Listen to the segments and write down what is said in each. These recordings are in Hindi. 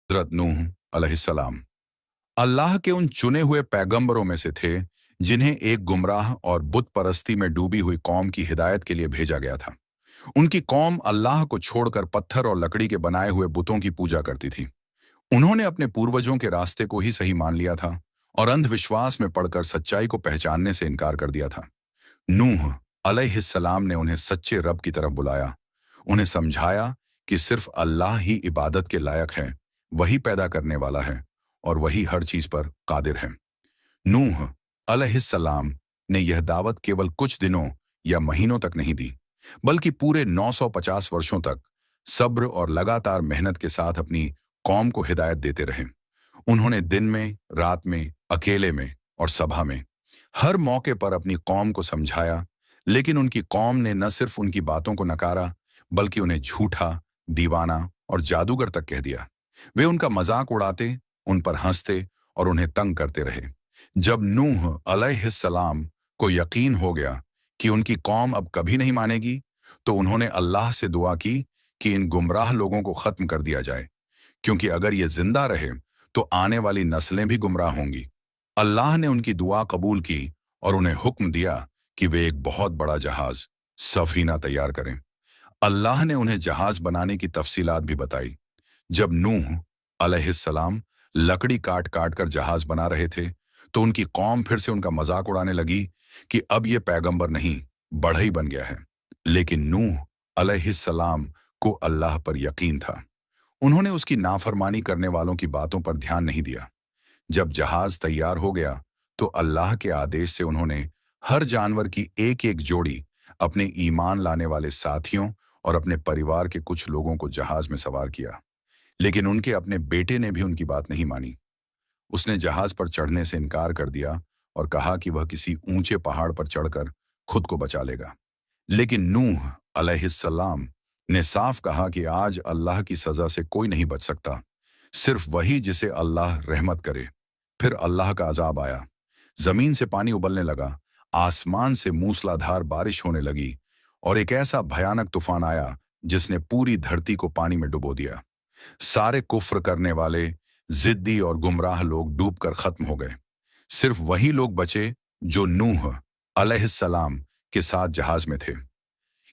हज़रत नूह अलैहिस्सलाम अल्लाह के उन चुने हुए पैगंबरों में से थे जिन्हें एक गुमराह और बुत परस्ती में डूबी हुई कौम की हिदायत के लिए भेजा गया था। उनकी कौम अल्लाह को छोड़कर पत्थर और लकड़ी के बनाए हुए बुतों की पूजा करती थी। उन्होंने अपने पूर्वजों के रास्ते को ही सही मान लिया था और अंधविश्वास में पड़कर सच्चाई को पहचानने से इनकार कर दिया था। नूह अलैहिस्सलाम ने उन्हें सच्चे रब की तरफ बुलाया, उन्हें समझाया कि सिर्फ अल्लाह ही इबादत के लायक है, वही पैदा करने वाला है और वही हर चीज पर कादिर है। नूह अलैहिस्सलाम ने यह दावत केवल कुछ दिनों या महीनों तक नहीं दी, बल्कि पूरे 950 वर्षों तक सब्र और लगातार मेहनत के साथ अपनी कौम को हिदायत देते रहे। उन्होंने दिन में, रात में, अकेले में और सभा में हर मौके पर अपनी कौम को समझाया, लेकिन उनकी कौम ने न सिर्फ उनकी बातों को नकारा, बल्कि उन्हें झूठा, दीवाना और जादूगर तक कह दिया। वे उनका मजाक उड़ाते, उन पर हंसते और उन्हें तंग करते रहे। जब नूह अलैहिस्सलाम को यकीन हो गया कि उनकी कौम अब कभी नहीं मानेगी, तो उन्होंने अल्लाह से दुआ की कि इन गुमराह लोगों को खत्म कर दिया जाए, क्योंकि अगर ये जिंदा रहे तो आने वाली नस्लें भी गुमराह होंगी। अल्लाह ने उनकी दुआ कबूल की और उन्हें हुक्म दिया कि वे एक बहुत बड़ा जहाज, सफीना तैयार करें। अल्लाह ने उन्हें जहाज बनाने की तफसीलात भी बताई। जब नूह अलैहिस्सलाम लकड़ी काट काट कर जहाज बना रहे थे, तो उनकी कौम फिर से उनका मजाक उड़ाने लगी कि अब ये पैगंबर नहीं, बढ़ई बन गया है। लेकिन नूह अलैहिस्सलाम को अल्लाह पर यकीन था। उन्होंने उसकी नाफरमानी करने वालों की बातों पर ध्यान नहीं दिया। जब जहाज तैयार हो गया, तो अल्लाह के आदेश से उन्होंने हर जानवर की एक एक जोड़ी अपने ईमान लाने वाले साथियों और अपने परिवार के कुछ लोगों को जहाज में सवार किया। लेकिन उनके अपने बेटे ने भी उनकी बात नहीं मानी। उसने जहाज पर चढ़ने से इनकार कर दिया और कहा कि वह किसी ऊंचे पहाड़ पर चढ़कर खुद को बचा लेगा। लेकिन नूह अलैहिस्सलाम ने साफ कहा कि आज अल्लाह की सजा से कोई नहीं बच सकता, सिर्फ वही जिसे अल्लाह रहमत करे। फिर अल्लाह का अजाब आया। जमीन से पानी उबलने लगा, आसमान से मूसलाधार बारिश होने लगी और एक ऐसा भयानक तूफान आया जिसने पूरी धरती को पानी में डुबो दिया। सारे कुफ्र करने वाले, जिद्दी और गुमराह लोग डूबकर खत्म हो गए। सिर्फ वही लोग बचे जो नूह अलैहिस्सलाम के साथ जहाज में थे।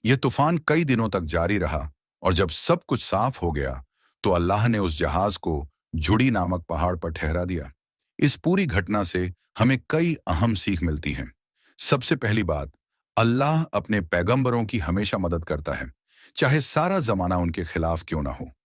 यह तूफान कई दिनों तक जारी रहा और जब सब कुछ साफ हो गया, तो अल्लाह ने उस जहाज को जुड़ी नामक पहाड़ पर ठहरा दिया। इस पूरी घटना से हमें कई अहम सीख मिलती हैं। सबसे पहली बात, अल्लाह अपने पैगंबरों की हमेशा मदद करता है, चाहे सारा जमाना उनके खिलाफ क्यों ना हो।